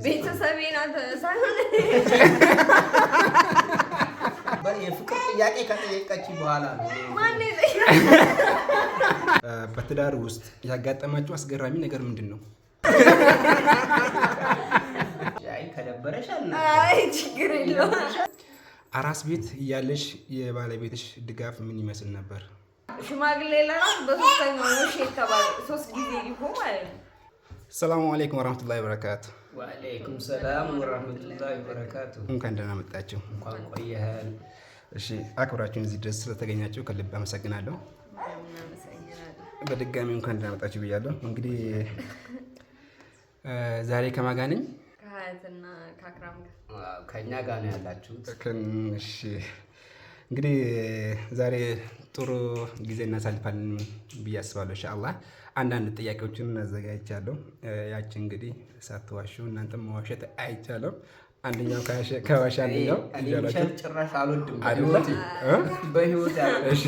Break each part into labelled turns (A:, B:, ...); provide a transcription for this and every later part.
A: ቤተሰቤ ናት ሳይሆን
B: የፍቅር ጥያቄ ከጠየቀች በኋላ ነው።
A: ማን
C: በትዳር ውስጥ ያጋጠማችሁ አስገራሚ ነገር ምንድን ነው?
B: አይ ከደበረሽ
A: አይ ችግር የለውም።
C: አራስ ቤት እያለሽ የባለቤትሽ ድጋፍ ምን ይመስል ነበር?
A: ሽማግሌ ለራስ በሶስተኛው ነው የተባለ 3 ጊዜ ይሆን ማለት ነው።
C: ሰላም አለይኩም ወራህመቱላሂ ወበረካቱ።
B: ወአለይኩም ሰላም ወራህመቱላሂ ወበረካቱ።
C: እንኳን ደህና መጣችሁ።
B: እንኳን ቆየህን።
C: እሺ አክብራችሁን እዚህ ድረስ ስለተገኛችሁ ከልብ አመሰግናለሁ። በድጋሚ እንኳን ደህና መጣችሁ ብያለሁ። እንግዲህ ዛሬ ከማን ጋር ነኝ?
A: ከሀያትና ከአክራም ጋር
B: ከኛ ጋር ነው ያላችሁት።
C: እሺ እንግዲህ ዛሬ ጥሩ ጊዜ እናሳልፋለን ብዬ አስባለሁ። ኢንሻአላህ አንዳንድ ጥያቄዎችን አዘጋጅቻለሁ። ያቺ እንግዲህ ሳትዋሹ እናንተም መዋሸት አይቻልም። አንደኛው ከዋሻ አንደኛው
B: እያላችሁ ጭራሽ አልወድም
C: አይደለም።
B: በህይወት እሺ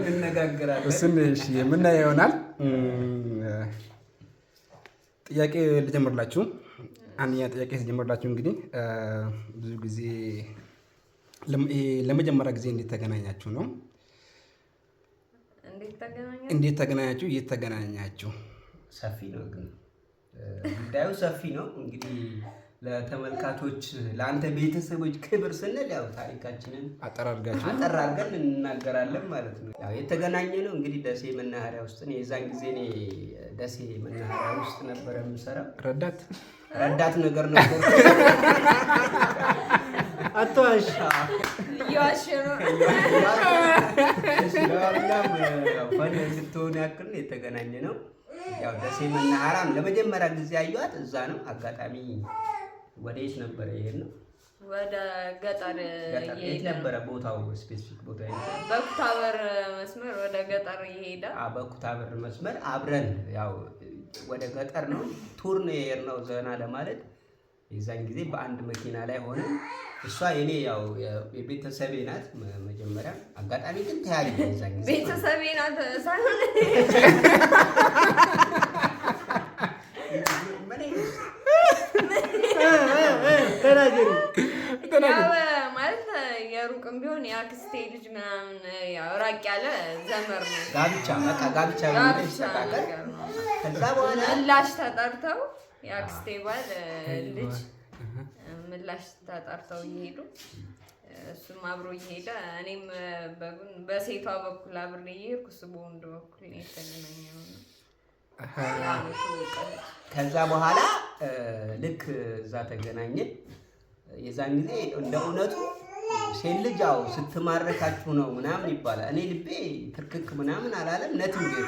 B: እንነጋገራለን።
C: እሱን እሺ የምናየው ይሆናል። ጥያቄ ልጀምርላችሁ። አንደኛ ጥያቄ ልጀምርላችሁ። እንግዲህ ብዙ ጊዜ ለመጀመሪያ ጊዜ እንዴት ተገናኛችሁ ነው? እንዴት ተገናኛችሁ? የት ተገናኛችሁ?
B: ሰፊ ነው ግን ጉዳዩ ሰፊ ነው። እንግዲህ ለተመልካቾች ለአንተ ቤተሰቦች ክብር ስንል ያው ታሪካችንን አጠር አድርገን እንናገራለን ማለት ነው። ያው የተገናኘ ነው እንግዲህ ደሴ መናኸሪያ ውስጥ ነው። የዛን ጊዜ እኔ ደሴ መናኸሪያ ውስጥ ነበረ የምሰራው። ረዳት ነገር ነበር። አትዋሽ ስትሆን ያክል የተገናኘ ነው። ያው ደሴ መናኸሪያም ለመጀመሪያ ጊዜ አየኋት እዛ ነው። አጋጣሚ ወዴት ነበረ የሄድነው?
A: ወደ ገጠር
B: የት ነበረ ቦታው? ስፔሲፊክ ቦታ
A: በኩታበር መስመር ወደ ገጠር ይሄዳል።
B: በኩታበር መስመር አብረን ያው ወደ ገጠር ነው ቱር ነው የሄድነው ዘና ለማለት። የዛን ጊዜ በአንድ መኪና ላይ ሆነ። እሷ የኔ ያው የቤተሰቤ ናት መጀመሪያ። አጋጣሚ ግን ተያየ የዛን ጊዜ
A: ቤተሰቤ ናት ሳይሆን ማለት የሩቅም ቢሆን የአክስቴ ልጅ ምናምን ያው ራቅ ያለ ዘመር ነው።
B: ጋብቻ ከዛ በኋላ
A: ምላሽ ተጠርተው የአክስቴ ባል ልጅ ምላሽ ተጠርተው እየሄዱ እሱም አብሮ እየሄደ እኔም በሴቷ በኩል አብሬ እየሄድኩ እሱ በወንድ በኩል የተገናኘው ነው።
B: ከዛ በኋላ ልክ እዛ ተገናኘን። የዛን ጊዜ እንደ እውነቱ ሴት ልጅ ያው ስትማረካችሁ ነው ምናምን ይባላል። እኔ ልቤ ትርክክ ምናምን አላለም። ነትም ብዬ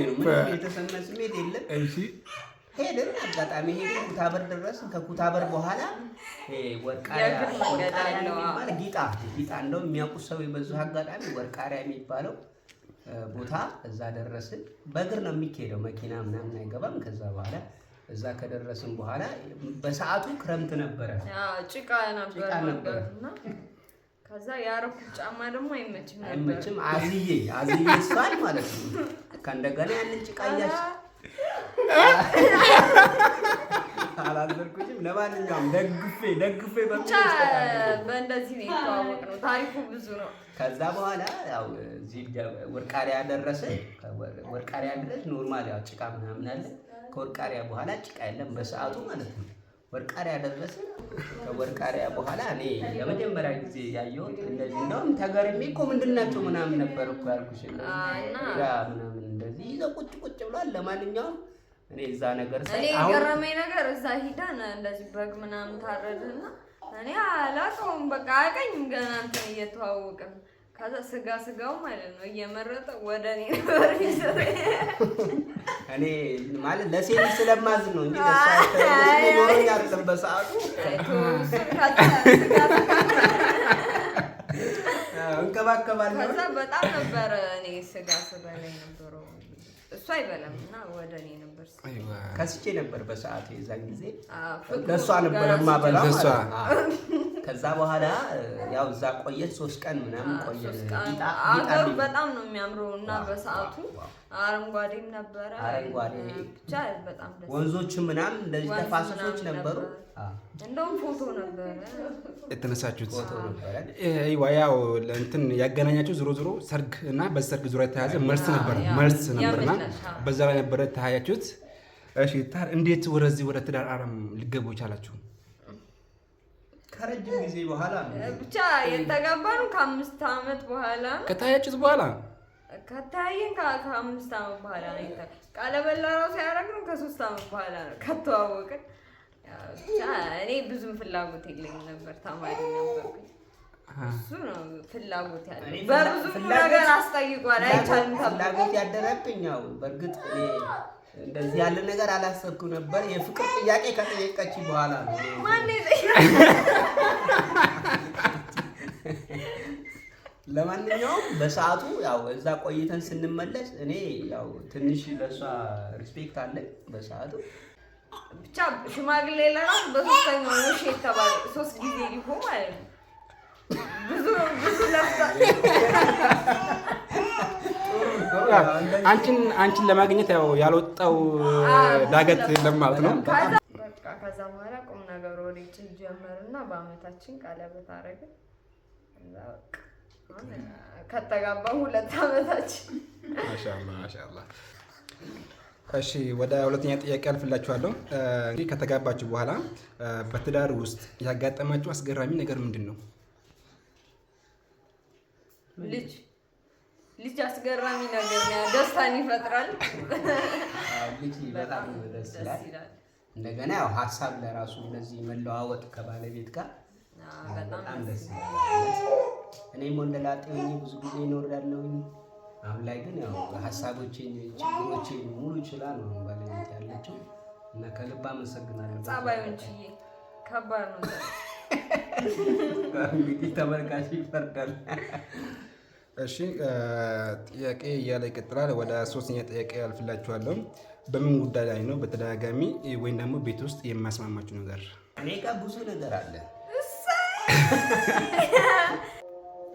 B: ነው ምንም የተሰማ ስሜት የለም። ሄድን አጋጣሚ ሄድን ኩታበር ደረስን። ከኩታበር በኋላ ወርቃሪያ የሚባል ጊጣ እንደው የሚያውቁት ሰው የበዙ አጋጣሚ ወርቃሪያ የሚባለው ቦታ እዛ ደረስን። በእግር ነው የሚካሄደው፣ መኪና ምናምን አይገባም። ከዛ በኋላ እዛ ከደረስን በኋላ በሰዓቱ ክረምት ነበረ፣
A: ጭቃ ነበርና ከዛ ያረኩት ጫማ ደግሞ አይመችም።
B: አዝዬ እሷን ማለት ነው። ከእንደገና ያንን ጭቃ አላዘርኩኝም። ለማንኛውም ደግፌ
A: ብቻ በእንደዚህ ነው የተዋወቅነው። ታሪኩ ብዙ ነው።
B: ከዛ በኋላ ያው እዚህ ወርቃሪያ ደረሰ። ወርቃሪያ ድረስ ኖርማል ያው ጭቃ ምናምን አለ። ከወርቃሪያ በኋላ ጭቃ የለም በሰዓቱ ማለት ነው። ወርቃሪያ ደረሰ። ከወርቃሪያ በኋላ እኔ ለመጀመሪያ ጊዜ ያየሁት እንደዚህ እንደውም ተገርሜ እኮ ምንድን ናቸው ምናምን ነበር እኮ ያልኩሽ እና ምናምን እንደዚህ ይዘው ቁጭ ብሏል። ለማንኛውም እኔ እዛ ነገር
A: እኔ ገረመኝ ነገር እዛ ሂዳን እንደዚህ በግ ምናምን ታረድና እኔ አላውቀውም በቃ አያውቀኝም ገና እንትን እየተዋወቅን። ከዛ ስጋው ማለት ነው እየመረጠ ወደ እኔ ነበር ይሰራል።
B: እኔ ማለት ለሴት ስለማዝ ነው እንጂ ለሳይት ኖሮኝ አይደለም በሰዓቱ እንከባከባለሁ።
A: ከዛ በጣም ነበረ እኔ ስጋ ላይ ነበረው እሱ አይበላም እና ወደ እኔ ነበር ከስቼ
B: ነበር በሰዓቱ። የዛን ጊዜ ለእሷ ነበር የማበላው። ከዛ በኋላ ያው እዛ ቆየን 3 ቀን ምናምን ቆየን።
A: አገሩ በጣም ነው የሚያምረው እና በሰዓቱ አረንጓዴም ነበረ።
B: አረንጓዴ
A: ብቻ በጣም ደስ
B: ወንዞችም ምናምን እንደዚህ ተፋሰሶች ነበሩ።
A: እንደውም ፎቶ ነበረ
C: የተነሳችሁት።
B: ፎቶ ነበረ።
C: ያው እንትን ያገናኛችሁ ዞሮ ዞሮ ሰርግ እና በሰርግ ዙሪያ የተያዘ መልስ ነበርና በዛ ላይ ነበረ ተያያችሁት። እሺ እንዴት ወደዚህ ወደ ትዳር ዓለም ሊገቡ ቻላችሁ?
B: ከረጅም ጊዜ በኋላ
A: ብቻ የተጋባነው ከ5 ዓመት በኋላ ነው።
C: ከታያችሁት በኋላ
A: ከታየን ከ5 ዓመት በኋላ ነው። ቀለበት ለራሱ ያደረግነው ከ3 ዓመት በኋላ ነው ከተዋወቅን። ብቻ እኔ ብዙም ፍላጎት የለኝም ነበር፣ ተማሪ ነበርኩኝ። እሱ ነው ፍላጎት ያለው። በብዙ ነገር አስጠይቋል፣ አይቻልም
B: ፍላጎት ያደረብኝ። ያው በእርግጥ እኔ እንደዚህ ያለ ነገር አላሰብኩም ነበር። የፍቅር ጥያቄ ከጠየቀች በኋላ ነው ለማንኛውም በሰዓቱ ያው እዛ ቆይተን ስንመለስ እኔ ያው ትንሽ ለሷ ሪስፔክት አለኝ በሰዓቱ።
A: ብቻ ሽማግሌ ለራሱ በሶስተኛው ነው የተባለ 3 ጊዜ ሊሆን ማለት ነው። ብዙ ለፍታ
C: አንቺን ለማግኘት ያው ያልወጣው ዳገት የለም ማለት ነው።
A: ከዛ በኋላ ቁም ነገር ወደ ጀመርና በአመታችን ቀለበት አደረግን። ከተጋባ 2 አመታችን።
C: ማሻአላህ። እሺ ወደ ሁለተኛ ጥያቄ አልፍላችኋለሁ። እንግዲህ ከተጋባችሁ በኋላ በትዳር ውስጥ ያጋጠማችሁ አስገራሚ ነገር ምንድን ነው?
A: ልጅ አስገራሚ ነገር ነው። ደስታን ይፈጥራል።
B: ልጅ በጣም ደስ ይላል። እንደገና ያው ሀሳብ ለራሱ እንደዚህ መለዋወጥ ከባለቤት ጋር በጣም ደስ ይላል። እኔም ወንደላጤ ሆኜ ብዙ ጊዜ እኖራለሁኝ። አሁን ላይ ግን ያው ሀሳቦቼን ችግሮቼን ሙሉ ይችላል ነው ባለቤት ያለችው እና ከልብ አመሰግናለሁ።
A: ጸባዩንቺ ከባድ ነው።
B: እንግዲህ ተመልካች ይፈርዳል።
C: እሺ ጥያቄ እያለ ይቀጥላል። ወደ 3ኛ ጥያቄ አልፍላችኋለሁ። በምን ጉዳይ ላይ ነው በተደጋጋሚ ወይም ደግሞ ቤት ውስጥ የሚያስማማችሁ ነገር?
B: እኔ ጋር ብዙ ነገር አለ።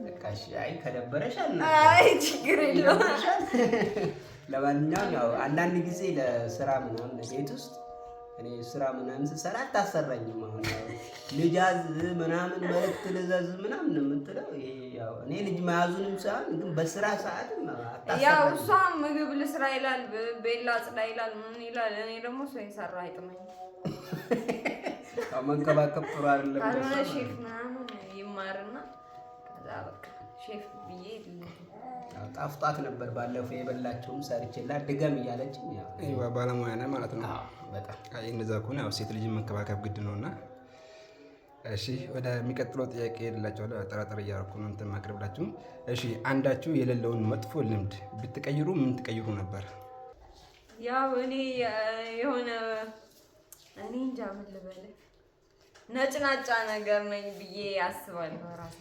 B: ለካሽ አይ ከደበረሽ
A: አይ ችግር የለውም።
B: ለማንኛውም ያው አንዳንድ ጊዜ ለስራ ምናምን ቤት ውስጥ እኔ ስራ ምናምን ስሰራ አታሰራኝም። አሁን ልጃዝ ምናምን መልዕክት ልዘዝ ምናምን የምትለው ይሄ ያው እኔ ልጅ መያዙንም ሳይሆን ግን በስራ ሰዓትም አታሰራኝም።
A: ያው እሷ ምግብ ልስራ ይላል፣ ቤላ ጽዳ ይላል፣ ምን ይላል። እኔ ደግሞ ሰው የሰራ አይጥመኝም።
B: መንከባከብ ጥሩ አይደለም።
A: ካልሆነ ሼፍ ምናምን ይማርና ከዛ በቃ ሼፍ ብዬ
B: ጣፍጧት ነበር። ባለፈው የበላቸውም ሰርቼላት ድገም እያለችኝ
C: ያው ባለሙያ ነህ ማለት ነው።
B: በጣም
C: አይ እንደዛ ከሆነ ያው ሴት ልጅን መንከባከብ ግድ ነውና። እሺ ወደ የሚቀጥለው ጥያቄ ልላችኋለሁ። አጠራጠር እያደረኩ ነው እንትን ማቅረብላችሁ። እሺ አንዳችሁ የሌለውን መጥፎ ልምድ ብትቀይሩ ምን ትቀይሩ ነበር?
A: ያው እኔ የሆነ እኔ እንጃ ምን ልበል ነጭናጫ ነገር ነኝ ብዬ አስባለሁ ራሴ።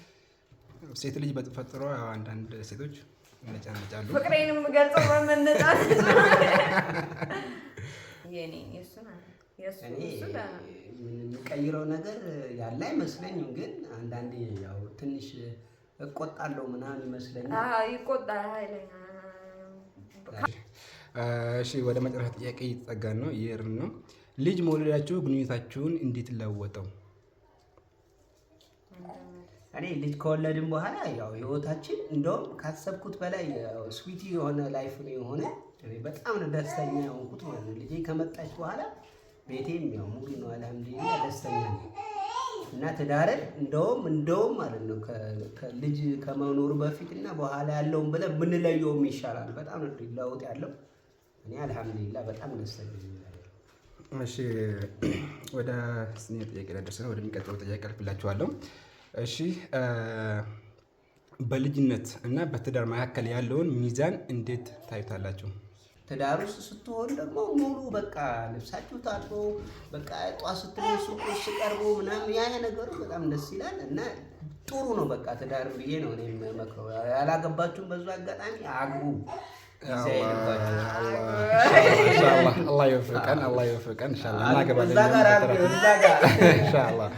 C: ሴት ልጅ በተፈጥሮ አንዳንድ ሴቶች ነጫነጫሉ።
A: ፍቅሬንም ገልጸው በመነጫት የኔ
B: የሚቀይረው ነገር ያለ አይመስለኝም። ግን አንዳንዴ ያው ትንሽ እቆጣለሁ ምናምን ይመስለኛል።
A: ይቆጣል ኃይለኛ።
C: እሺ ወደ መጨረሻ ጥያቄ እየተጠጋን ነው። ይሄርን ነው ልጅ መውለዳችሁ ግንኙነታችሁን እንዴት ለወጠው?
B: እኔ ልጅ ከወለድን በኋላ ያው ህይወታችን እንደውም ካሰብኩት በላይ ስዊቲ የሆነ ላይፍ ነው የሆነ። በጣም ደስተኛ የሆንኩት ማለት ነው። ልጄ ከመጣች በኋላ ቤቴም ያው ሙሉ ነው፣ አልሐምዱሊላህ ደስተኛ ነኝ። እና ትዳርን እንደውም ማለት ነው ከልጅ ከመኖሩ በፊት እና በኋላ ያለውን ብለን ብንለየውም ይሻላል። በጣም ነው ለውጥ ያለው። እኔ አልሐምዱሊላህ በጣም ደስተኛ ነኝ።
C: እሺ ወደ ስንት ጥያቄ ደርሰን ወደሚቀጥለው ጥያቄ አልፍላችኋለሁ። እሺ በልጅነት እና በትዳር መካከል ያለውን ሚዛን እንዴት ታዩታላችሁ?
B: ትዳር ውስጥ ስትሆን ደግሞ ሙሉ በቃ ልብሳችሁ ታጥቦ በቃ ጧት ስትነሱ ቁርስ ቀርቦ ምናምን ያ ነገሩ በጣም ደስ ይላል እና ጥሩ ነው። በቃ ትዳር ብዬ ነው እኔ የምመክረው። ያላገባችሁም በዛ አጋጣሚ አግቡ።
C: አላህ ይወፍቀን ኢንሻአላህ እናገባለን ኢንሻአላህ።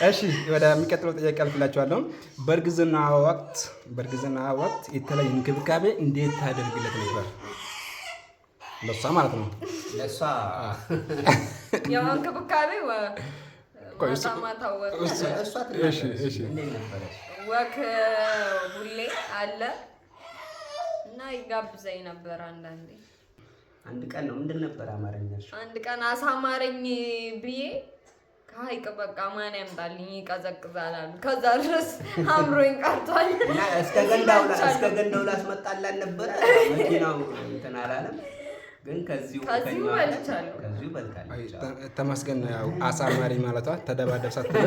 C: እሺ ወደሚቀጥለው ጥያቄ አልፍላችኋለሁ። በእርግዝና ወቅት የተለየ እንክብካቤ እንዴት ታደርግለት ነበር? ለሷ ማለት ነው።
B: ለሷ
A: ያው እንክብካቤ ወክ ሁሌ አለ እና ይጋብዘኝ ነበር።
B: አንድ ቀን ነው ምንድን ነበር አማርኛሽ?
A: አንድ ቀን አሳማረኝ ብዬ ከሀይቅ በቃ ማን ያምጣልኝ ይቀዘቅዛል አሉ። ከዛ ድረስ አምሮኝ ቀርቷል
B: እና እስከ ገንዳው ላስመጣላን ነበረ። መኪናው እንትን አላለም ግን ከዚሁ በልቻለሁ።
C: ተመስገን። ያው አሳማሪ ማለቷ ተደባደብ ሳትል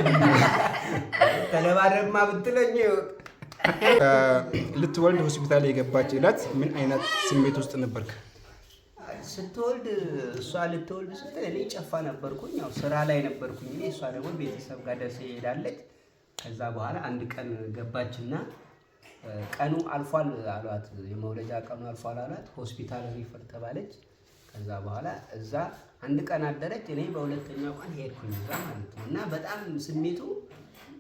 B: ተደባደብማ ብትለኝ
C: ልትወልድ ሆስፒታል የገባች ዕለት ምን አይነት ስሜት ውስጥ ነበርክ?
B: እሷ ልትወልድ ስትል እኔ ጨፋ ነበርኩኝ፣ ያው ስራ ላይ ነበርኩኝ። እሷ ደግሞ ቤተሰብ ጋር ደሴ ሄዳለች። ከዛ በኋላ አንድ ቀን ገባችና ቀኑ አልፏል አሏት፣ የመውለጃ ቀኑ አልፏል አሏት። ሆስፒታል ሪፈር ተባለች። ከዛ በኋላ እዛ አንድ ቀን አደረች። እኔ በሁለተኛው ቀን ሄድኩኝ እዛ ማለት ነው። እና በጣም ስሜቱ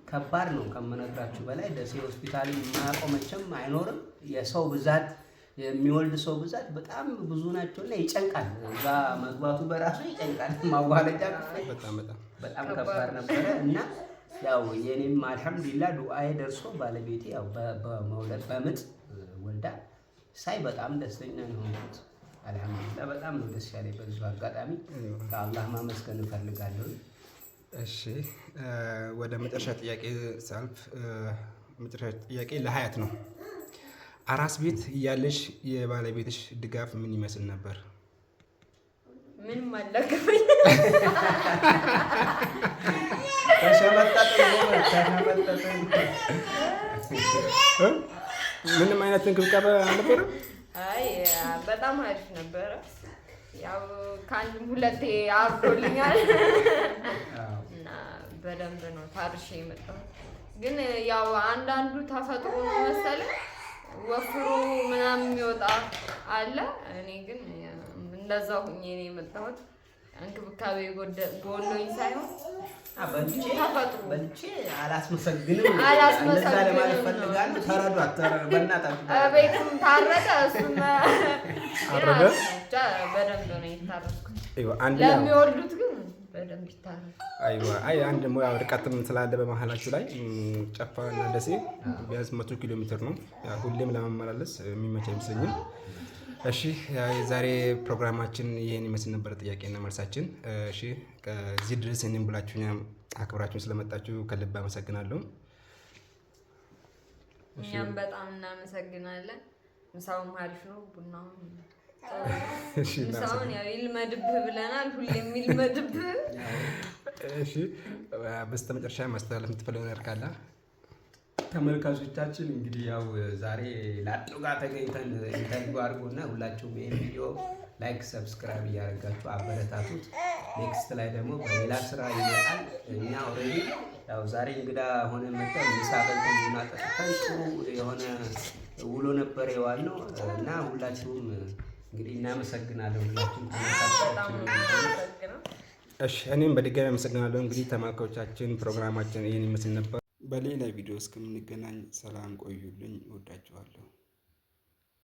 B: ከባድ ነው ከምነግራችሁ በላይ። ደሴ ሆስፒታል የማያውቀው መቼም አይኖርም። የሰው ብዛት የሚወልድ ሰው ብዛት በጣም ብዙ ናቸውና ይጨንቃል። እዛ መግባቱ በራሱ ይጨንቃል። ማዋለጃ በጣም ከባድ ነበረ እና ያው የኔም አልሐምዱሊላህ ዱዓዬ ደርሶ ባለቤቴ ያው በምጥ ወልዳ ሳይ በጣም ደስተኛ ነው ሆንኩት። አልሐምዱሊላህ በጣም ነው ደስ ያለኝ። በዚሁ አጋጣሚ ከአላህ ማመስገን እፈልጋለሁ።
C: እሺ ወደ መጨረሻ ጥያቄ ሳልፍ፣ መጨረሻ ጥያቄ ለሀያት ነው። አራስ ቤት እያለሽ የባለቤትሽ ድጋፍ ምን ይመስል ነበር?
A: ምንም አልደገፈኝ።
C: ምንም አይነት እንክብካቤ አልነበረም?
A: አይ በጣም አሪፍ ነበረ። ያው ከአንድም ሁለቴ አብሮልኛል እና በደንብ ነው ታርሼ የመጣሁት። ግን ያው አንዳንዱ ተፈጥሮ ነው መሰለኝ ወፍሮ ምናምን የሚወጣ አለ። እኔ ግን እንደዛ ሁኜ ነው የመጣሁት። እንክብካቤ ጎሎኝ ሳይሆን
B: በልቼ አላስመሰግንም ለማለት ፈልጋለሁ። ተረዷት በእናታችሁ።
A: ቤትም ታረደ እሱም በደንብ ነው የታረስኩት። ለሚወልዱት ግን በደንብ ይታረስ።
C: አይ አንድ ደግሞ ያው ርቀትም ስላለ በመሀላችሁ ላይ ጨፋ እና ደሴ ቢያንስ 100 ኪሎ ሜትር ነው። ሁሌም ለመመላለስ የሚመች አይመስለኝም። እሺ የዛሬ ፕሮግራማችን ይሄን ይመስል ነበር፣ ጥያቄና መልሳችን። እሺ ከዚህ ድረስ እኔም ብላችሁኛ አክብራችሁን ስለመጣችሁ ከልብ አመሰግናለሁ።
A: እኛም በጣም እናመሰግናለን። ምሳውም አሪፍ ነው፣ ቡናውም
C: እሺ
A: ምሳውን ያው ይልመድብህ ብለናል። ሁሌም ይልመድብህ።
C: እሺ በስተመጨረሻ ማስተላለፍ የምትፈልገው ነገር ካለ?
B: ተመልካቾቻችን እንግዲህ ያው ዛሬ ላጡ ጋር ተገኝተን ኢንተርቪው አድርጎና ሁላችሁም ይሄን ቪዲዮ ላይክ ሰብስክራይብ እያደረጋችሁ አበረታቱት። ኔክስት ላይ ደግሞ በሌላ ስራ ይመጣል። እኛ ኦልሬዲ ያው ዛሬ እንግዳ ሆነ መጣን ምሳ በልተን ቡና ጠጥተን ጥሩ የሆነ ውሎ ነበር የዋልነው እና ሁላችሁም እንግዲህ እናመሰግናለን። ሁላችሁም ተመልካቾቻችን
C: እሺ እኔም በድጋሚ አመሰግናለሁ። እንግዲህ ተመልካቾቻችን ፕሮግራማችን ይሄን ይመስል ነበር። በሌላ ቪዲዮ እስከምንገናኝ ሰላም ቆዩልኝ። እወዳችኋለሁ።